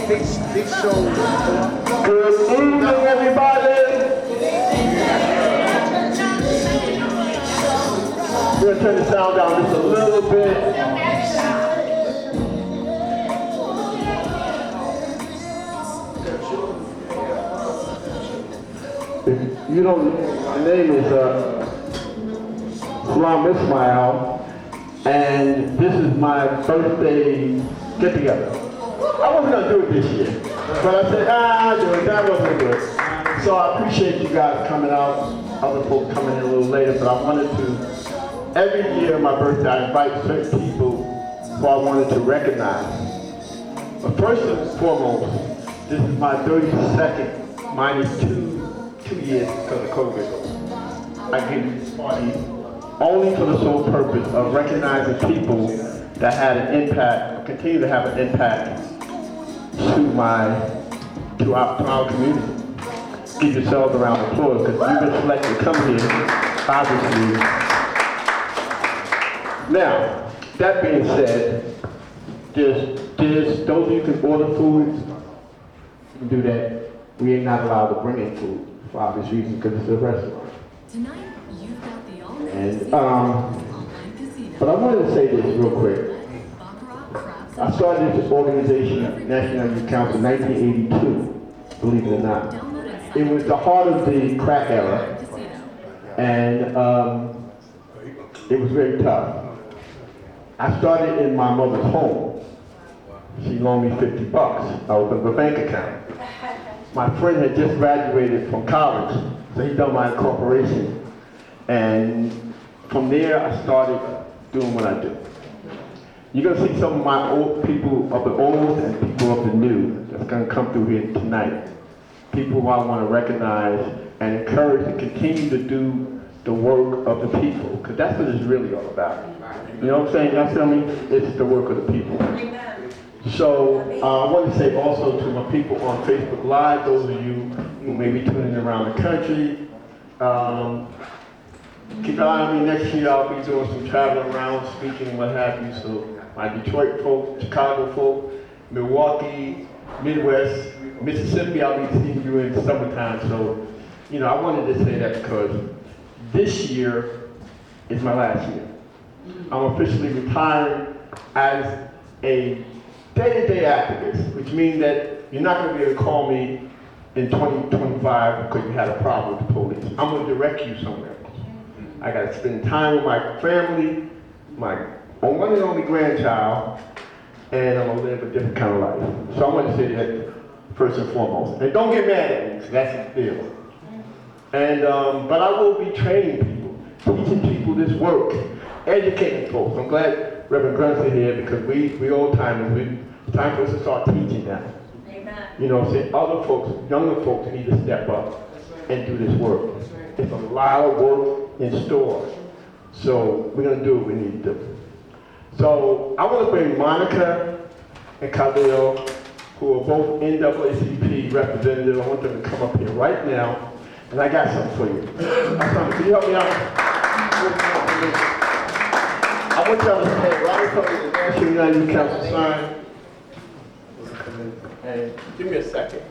big show. Good evening, everybody. We're gonna turn the sound down just a little bit. If you don't know, my name is Salam Ismail, and this is my birthday get-together. I wasn't gonna do it this year, but I said, I'll do it. That wasn't good. So I appreciate you guys coming out, other folks coming in a little later, but I wanted to, every year my birthday, I invite certain people who I wanted to recognize. But first and foremost, this is my 32nd, minus two years because of COVID. I give this party only for the sole purpose of recognizing people that had an impact, or continue to have an impact to our community. Give yourselves a round of applause because you've been selected to come here, obviously. Now, that being said, there's those of you who can order food, you can do that. We are not allowed to bring in food for obvious reasons because it's a restaurant. Tonight, you've got the all-night And casino. but I wanted to say this real quick. I started this organization, National Youth Council, in 1982, believe it or not. It was the heart of the crack era, and it was very tough. I started in my mother's home. She loaned me $50. I opened a bank account. My friend had just graduated from college, so he done my incorporation. And from there, I started doing what I do. You're gonna see some of my old people of the old and people of the new that's gonna come through here tonight. People who I wanna recognize and encourage to continue to do the work of the people, because that's what it's really all about. You know what I'm saying? Y'all feel me? It's the work of the people. So I want to say also to my people on Facebook Live, those of you who may be tuning in around the country, keep an eye on me. Next year I'll be doing some traveling around, speaking, what have you. So my Detroit folk, Chicago folk, Milwaukee, Midwest, Mississippi, I'll be seeing you in the summertime. So, you know, I wanted to say that because this year is my last year. I'm officially retiring as a day-to-day activist, which means that you're not going to be able to call me in 2025 because you had a problem with the police. I'm going to direct you somewhere else. I got to spend time with my family, my one and only grandchild, and I'm going to live a different kind of life. So I want to say that first and foremost. And don't get mad at me, because that's the deal. And, but I will be training people, teaching people this work, educating folks. I'm glad Reverend Grunt's are here because we old timers, it's time for us to start teaching now. Amen. You know, say other folks, younger folks need to step up and do this work. There's a lot of work in store. So we're gonna do what we need to do. So I want to bring Monica and Khalil, who are both NAACP representatives. I want them to come up here right now. And I got something for you. Can you help me out? I want y'all to stand right in front of the National United Youth Council sign. And give me a second.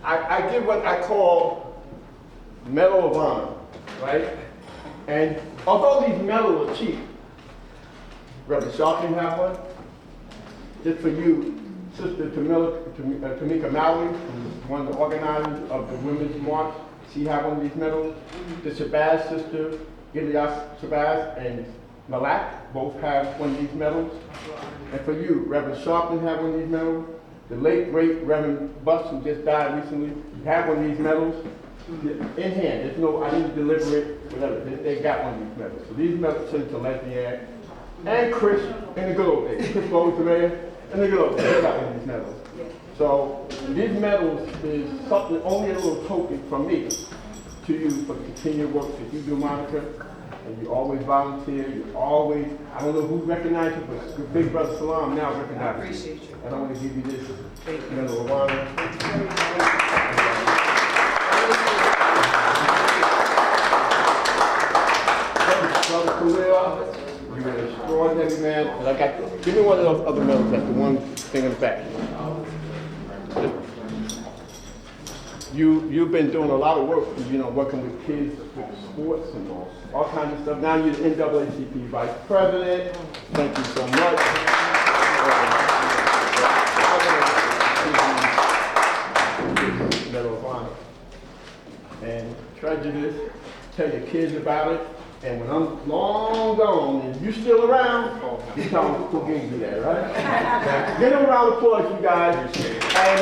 I give what I call Medal of Honor, right? And although these medals are cheap, Reverend Shaw can have one. Just for you, Sister Tamika Mallory, who's one of the organizers of the Women's March, she have one of these medals. The Shabazz sister, Ilyas Shabazz and Malak, both have one of these medals. And for you, Reverend Sharpton have one of these medals. The late, great Reverend Buss, who just died recently, have one of these medals. In hand, there's no, I didn't deliver it, whatever, they got one of these medals. So these medals sent to Lesbian and Chris in the good old days. Chris Bowles, the mayor, in the good old days, they got one of these medals. So these medals is something, only a little token from me to you for the continued work that you do, Monica. And you always volunteer, you always, I don't know who recognized you, but your big brother Salam now recognizes you. I appreciate you. And I want to give you this medal of honor. thing in the back. You've been doing a lot of work, working with kids with sports and all kinds of stuff. Now you're the NAACP Vice President. Thank you so much. Medal of Honor. And try to do this, tell your kids about it, and when I'm long gone and you still around, you tell them who gave you that, right? Give them a round of applause, you guys. And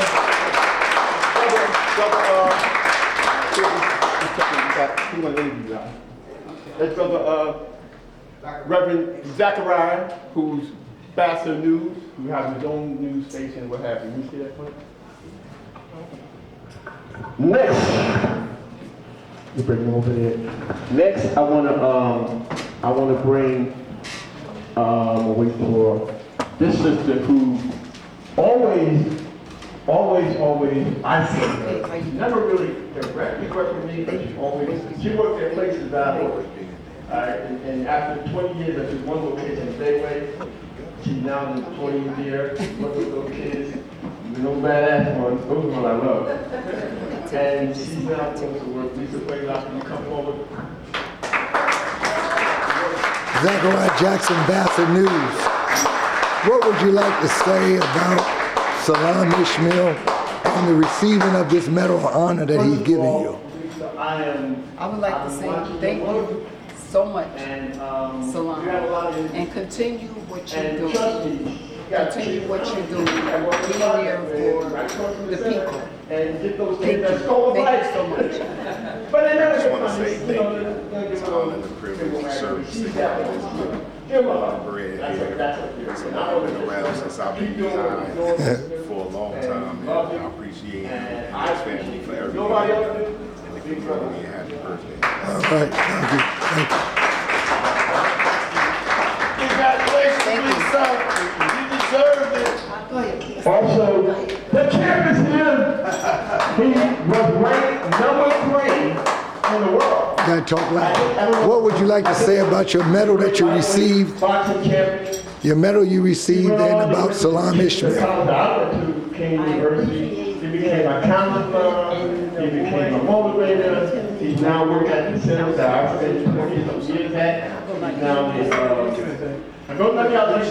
Let's Brother Reverend Zachariah, who's Ambassador News, who has his own news station, what have you. You see that one? Next, you bring him over there. Next, I wanna bring wait for this sister who always, I see her. She never really directly worked with me, but she worked at places that I worked. And after 20 years at this one location in Bayway, she's now in the 20th year, working with those kids. No badass ones, those are what I love. And she's now going to work. Lisa Playlock, can you come forward? Zachariah Jackson, Bassett News. What would you like to say about Salam Ishmael and the receiving of this Medal of Honor that he's giving you? I would like to say thank you so much, Salam, and continue what you're doing. Continue what you're doing. Being there for the people. Thank you. Thank you so much. I just want to say thank you. It's an honor and a privilege to serve the state of this. I'm bred here. So I've been around since I've been behind for a long time. And I appreciate you and your family for everything. And the community, and happy birthday. All right, thank you. Thank you. Congratulations, Lisa. You deserve it. Also, the champ is here. He was ranked number 3 in the world. You gotta talk loud. What would you like to say about your medal that you received? Your medal you received and about Salam Ishmael. I went to King University. He became a counselor. He became a motivator. He's now working at the center that I spent 20 years at. He's now don't let me out there.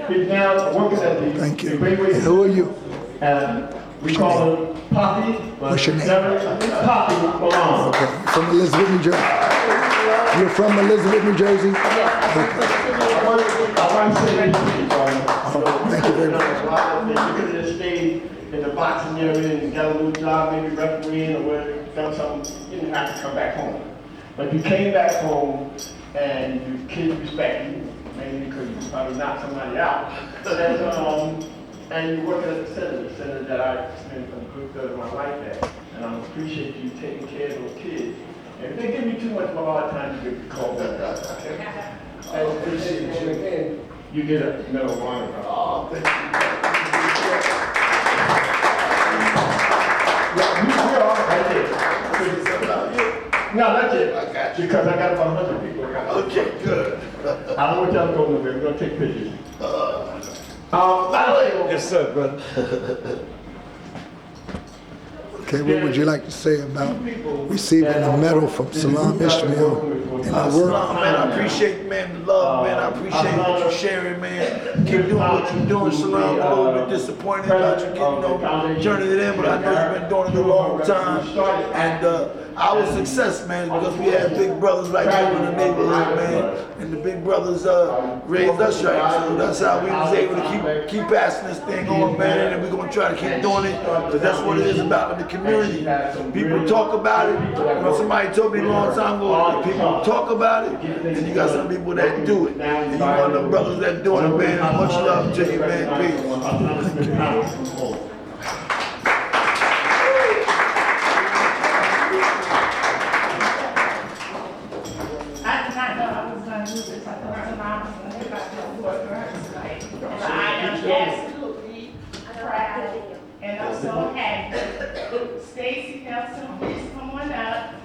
He's now working at the Thank you. Bayway. And who are you? We call him Poppy. What's your name? Poppy Malone. Okay, from Elizabeth, New Jersey. You're from Elizabeth, New Jersey? I want to say thank you. Thank you very much. You could have just stayed in the boxing area and got a little job, maybe refereeing or whatever, done something. You didn't have to come back home. But you came back home and your kids respect you, mainly because you probably knocked somebody out. And you're working at the center that I spent a good third of my life at. And I appreciate you taking care of those kids. And if they give me too much of a hard time, you get called back out. I appreciate it. And again, you get a Medal of Honor. Oh, thank you. Yeah, we are right there. No, that's it. I got you. Because I got about 100 people. Okay, good. I don't want y'all to go nowhere. We're going to take pictures. Yes, sir, brother. Okay, what would you like to say about receiving a medal from Salam Ishmael in the world? Man, I appreciate, man, the love, man. I appreciate what you're sharing, man. Keep doing what you're doing, Salam. I'm a little bit disappointed about you getting journey to them, but I know you've been doing it a long time. And our success, man, because we had big brothers like you in the neighborhood, man. And the big brothers raised us right. So that's how we was able to keep passing this thing on, man. And we're going to try to keep doing it, because that's what it is about in the community. People talk about it. You know, somebody told me a long time ago, people talk about it, and you got some people that do it. And you one of the brothers that doing it, man. Much love to you, man. Peace. I am absolutely proud and I'm so happy. Stacy Nelson, please come on up.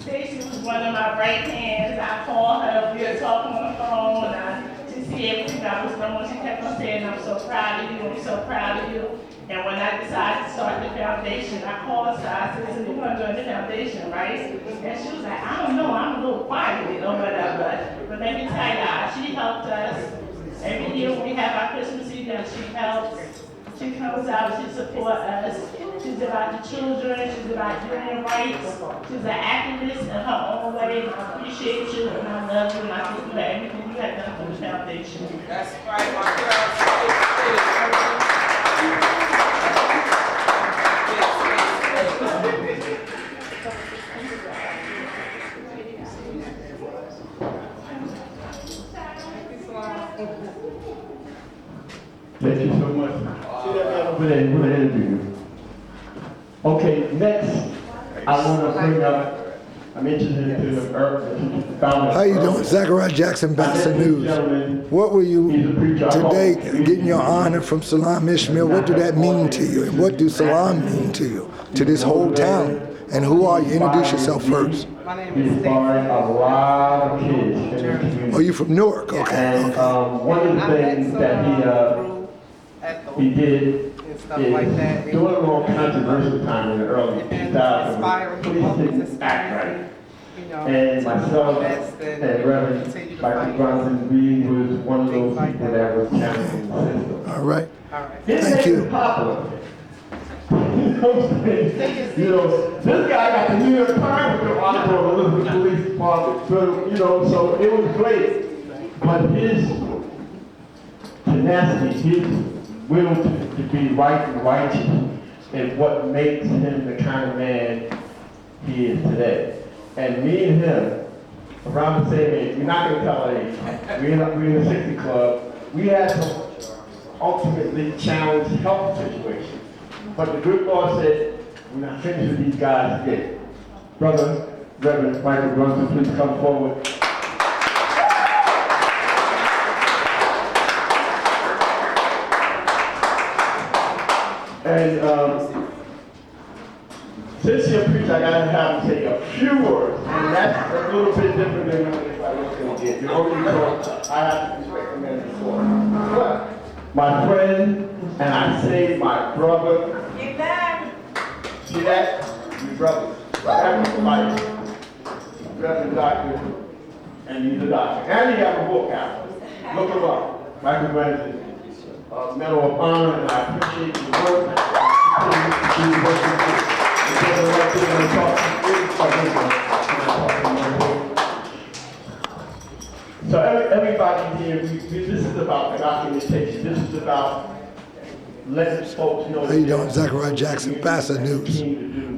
Stacy was one of my right hands. I called her, we were talking on the phone, she see everything I was doing. She kept on saying, I'm so proud of you, I'm so proud of you. And when I decided to start the foundation, I called her, I said, so you're gonna join the foundation, right? And she was like, I don't know, I'm a little quiet or whatever. But let me tell y'all, she helped us. Every year when we have our Christmas event, she helps. She comes out, she supports us. She's about the children, she's about human rights. She's an activist in her own way. I appreciate you and I love you and I thank you for everything you have done for the foundation. That's right, my girl. Thank you so much. We're going to interview you. Okay, next, I want to bring up, I'm interested in the founder. How you doing? Zachariah Jackson, Bassett News. What were you today getting your honor from Salam Ishmael? What did that mean to you? And what do Salam mean to you, to this whole town? And who are you? Introduce yourself first. My name is He's fathered a lot of kids in the community. Oh, you from Newark? Okay. And one of the things that he did is doing a little controversial time in the early 2000s. Police didn't act right. And myself and Reverend Michael Bronson Reed was one of those people that was challenging the system. All right. His Thank name you. is popular. This guy got the New York Times with the article of the Elizabeth Police Department. So, so it was great. But his tenacity, his will to be right and righteous is what makes him the kind of man he is today. And me and him, around the same age, we're not going to tell our age. We're in the 60 Club. We had some ultimately challenged health situations. But the good Lord said, we're not finished with these guys yet. Brother, Reverend Michael Brunson, please come forward. And since you're a preacher, I gotta have him say a few words. And that's a little bit different than what anybody else gonna get. You know, I have to respect the man before. But my friend, and I say my brother. Get back. See that? You brothers. That's my Reverend Doctor, and he's a doctor. And he has a book out. Look him up. Michael Brunson. Medal of Honor, and I appreciate your work. So everybody here, this is about documentation. This is about letting folks know. How you doing? Zachariah Jackson, Bassett News.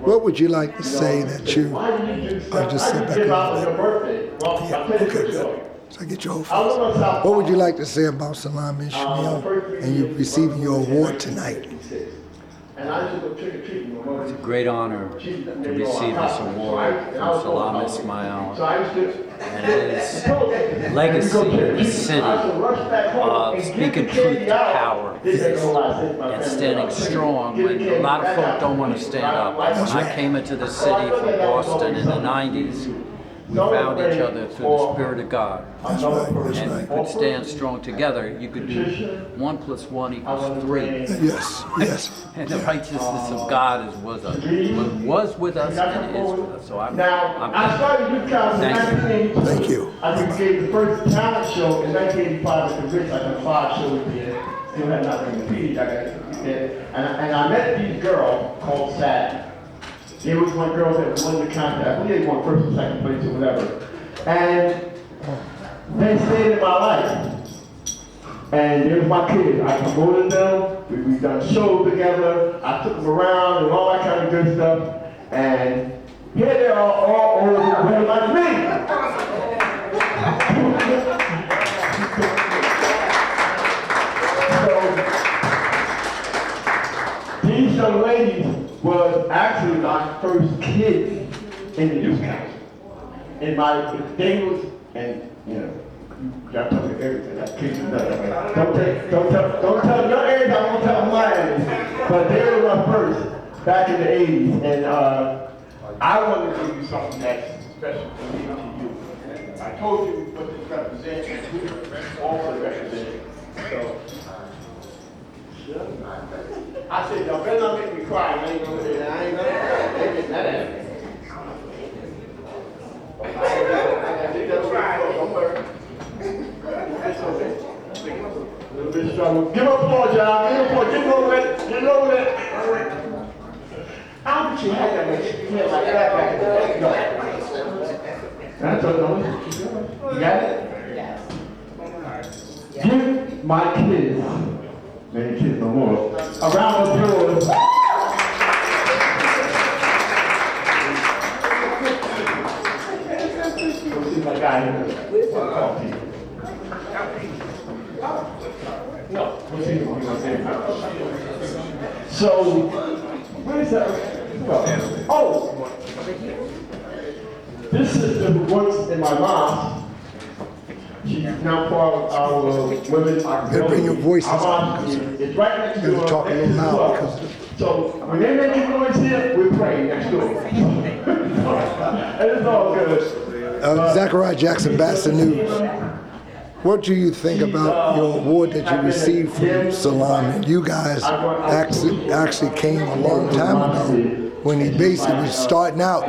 What would you like to say that you... I'll just sit back a little bit. Yeah, okay, good. So I get your whole face. What would you like to say about Salam Ishmael and you receiving your award tonight? It's a great honor to receive this award from Salam Ismail and his legacy in the city of speaking truth to power and standing strong when a lot of folk don't want to stand up. When I came into the city from Boston in the 90s, we found each other through the Spirit of God. That's right, that's And we right. could stand strong together. You could do 1 + 1 = 3. Yes, yes. And the righteousness of God was with us and is with us. So I'm I started youth council in 1982. Thank you. I gave the first talent show in 1985 at the Ritz. I done 5 shows there. Still had nothing to feed. And I met these girls called Sad. There was one girl that won the contest. I believe they won first or second place or whatever. And they stayed in my life. And there's my kids. I promoted them. We've done shows together. I took them around and all that kind of good stuff. And here they are all old and well like me. So these young ladies was actually my first kid in the youth council. And they was, and you know, y'all tell me everything. I can't do nothing. Don't tell your age. I won't tell mine. But they were my first back in the '80s, and I wanted to give you something that's special to me and to you. I told you what this represents and who it also represents. So, I said, y'all better not make me cry. I ain't gonna say that. I ain't gonna cry. They get that at me. I think that's right. Don't worry. It's okay. A little bit of struggle. Give up applause, y'all. Give up applause. Get over it. Get over it. How did you have that much hair like that back in the day? No. That's okay. You got it? Yes. Give my kids, many kids no more, a round of applause. Go see my guy here. No, go see him. So, where is that? Oh! This sister who works in my mom, she's now part of our women. Better bring your voices up. It's right next You door. gotta talk a little loud because So when they make you noise here, we're praying next door. And it's all good. Zachariah Jackson, Bassett News. What do you think about your award that you received from Salam? And you guys actually came a long time ago when he basically was starting out.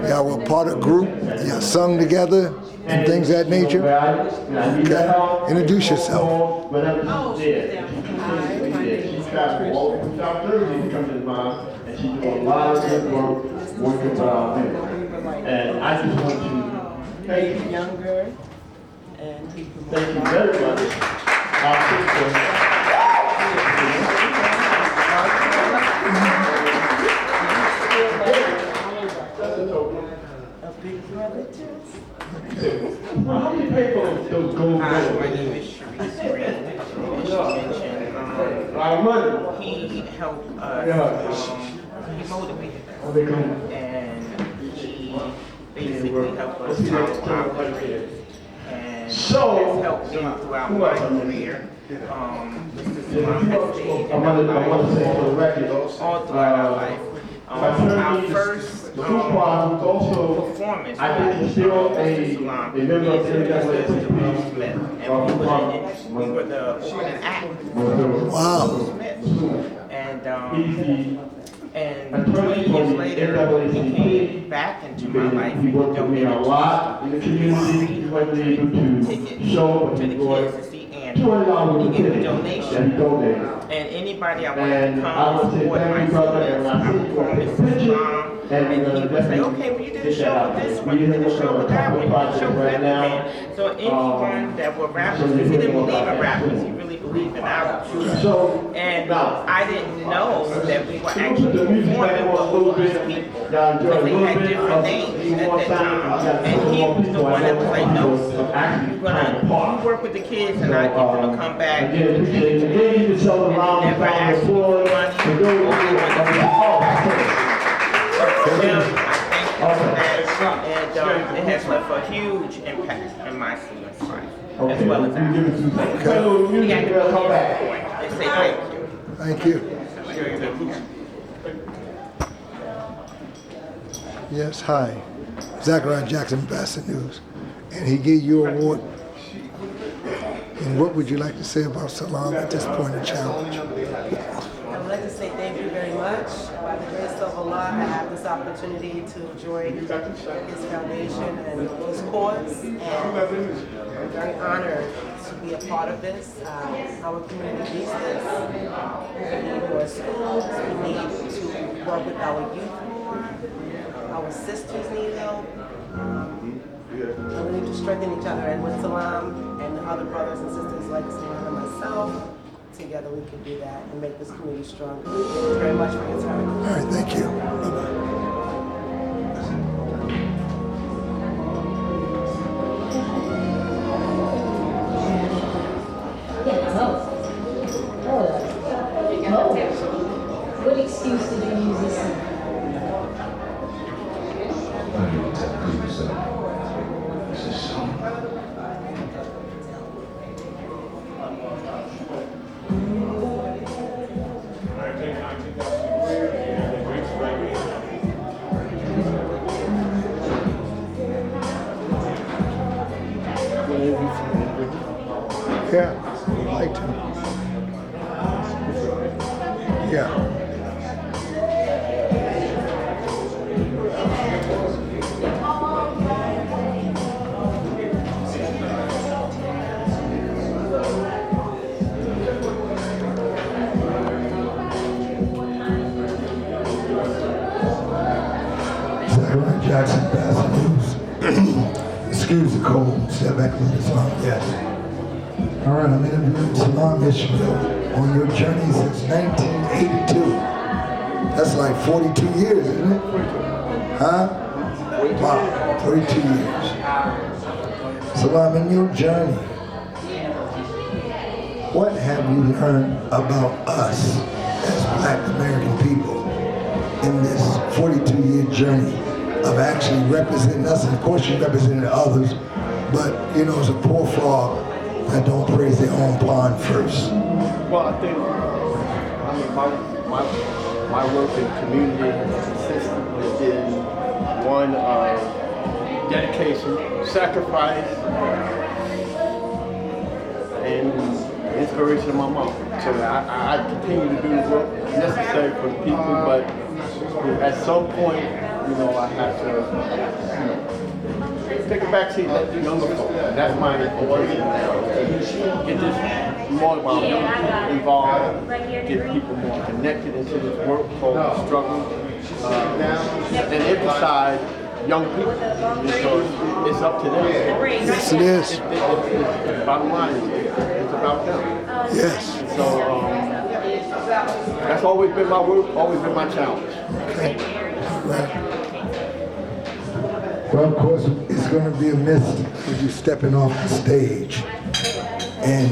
Y'all were part of a group, y'all sung together and things of that nature. Okay. Introduce yourself. She's doing a lot of good work working with our men. And I just want to thank you. Younger, and he Thank you very much. Our sister. a big brother too. Well, how do you pay for those gold Hi, medals? my name is Sharice Green. As she mentioned, A lot of money. he helped us, he motivated us, Oh, they come. and he basically helped us follow our careers. And So, has helped me throughout my career. This is my best day I want to say for the record, all throughout our life. Our first also, performance I think he's still a member of the and we were the opening act. Wow. And 20 years later, he came back into my life. He worked with me a lot in the community. He was able to show to the kids to see Andy. $200 He gave a and donation. he donated. And anybody I wanted to And I come would say support my thank you, brother, and students, I I would see call you Mrs. picture. Mom, and he would say, okay, well you did a show with this one, you did a show with that one, you did a show with that man. So anyone that were rappers, because he didn't believe in rappers, he really believed in albums. So, And now, I didn't know that we were put actually the music back performing on a with little all these bit. people. Y'all enjoy a Because they little had bit different of names even at more that time. time. And he was the one that was like, no, you're gonna you work with the kids and I get them to come back. Again, appreciate it. Again, you can sell the round Never on the asked floor. for money. To go with Only it. wanted to Oh, Him, I thank him for that. And it has left a huge impact in my students' life, as well as ours. We got to come back and say thank you. Thank you. Yes, hi. Zachariah Jackson, Bassett News. And he gave you an award. And what would you like to say about Salam at this point in challenge? I would like to say thank you very much. By the grace of Allah, I have this opportunity to join His foundation and His cause. And I'm very honored to be a part of this. Our community needs this. We need more schools. We need to work with our youth more. Our sisters need help. And we need to strengthen each other. And with Salam and the other brothers and sisters like Salam and myself, together we can do that and make this community stronger. Thank you very much for your time. All right, thank you. Bye-bye. What excuse did you use this? Yeah. Zachariah Jackson, Baton News. Excuse the cold. Step back from the song. Yes. All right, I'm interviewing Salam Ishmael on your journey since 1982. That's like 42 years, isn't it? Huh? Wow, 42 years. Salam, in your journey, what have you learned about us as Black American people in this 42-year journey of actually representing us? And of course you represented others, but you know, it's a poor frog that don't praise their own pond first. Well, I think, my work in community has consistently been one of dedication, sacrifice, and inspiration of my mom. So I continue to do the work necessary for the people, but at some point, you know, I have to take a backseat and let the younger folk. That's my intention now. Get this more about young people involved, get people more connected into this work called struggle, and emphasize young people, because it's up to them. Yes, it is. The bottom line is it's about them. Yes. So that's always been my work, always been my challenge. Okay. Right. Well, of course, it's going to be a miss with you stepping off the stage. And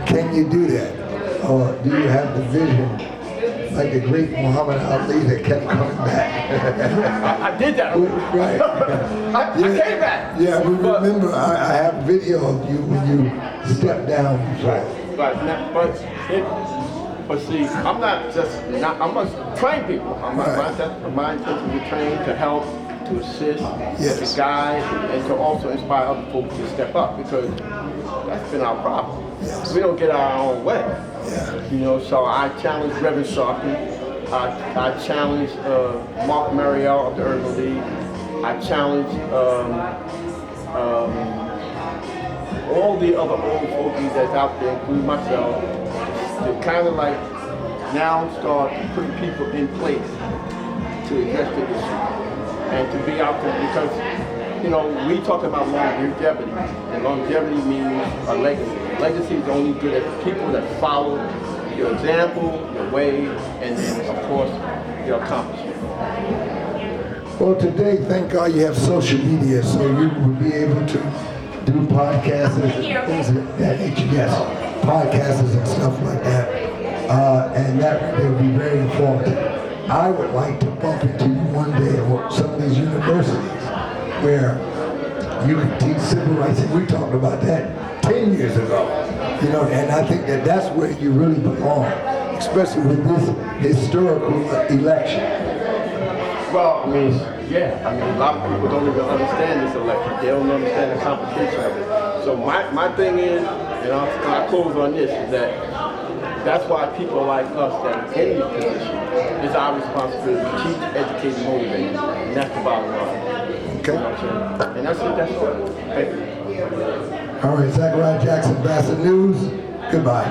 can you do that? Or do you have the vision like the great Muhammad Ali that kept coming back? I did that. Right. I came back. Yeah, we remember. I have video of you when you stepped down. Right. But see, I'm a train people. My intention to train, to help, to assist, to guide, and to also inspire other folks to step up, because that's been our problem. Yes. We don't get our own way. Yeah. You know, so I challenge Reverend Sharkey. I challenge Mark Mariel of the Urban League. I challenge all the other old folkies that's out there, including myself, to kind of like now start putting people in place to address the issue and to be out there, because, you know, we talk about longevity, and longevity means a legacy. Legacy is only good at the people that follow your example, your way, and then, of course, your accomplishment. Well, today, thank God you have social media, so you will be able to do podcasts and things of that nature. Yes, podcasts and stuff like that. And that will be very informative. I would like to bump into you one day at some of these universities where you can teach civil rights, and we talked about that 10 years ago. You know, and I think that that's where you really belong, especially with this historical election. Well, I mean, yeah. I mean, a lot of people don't even understand this election. They don't understand the complication of it. So my thing is, and I'll close on this, is that that's why people like us that are in this position, it's our responsibility to teach, educate, and motivate. And that's the bottom line. Okay. You know what I'm saying? And that's it, that's all. Thank you. All right, Zachariah Jackson, Baton News. Goodbye.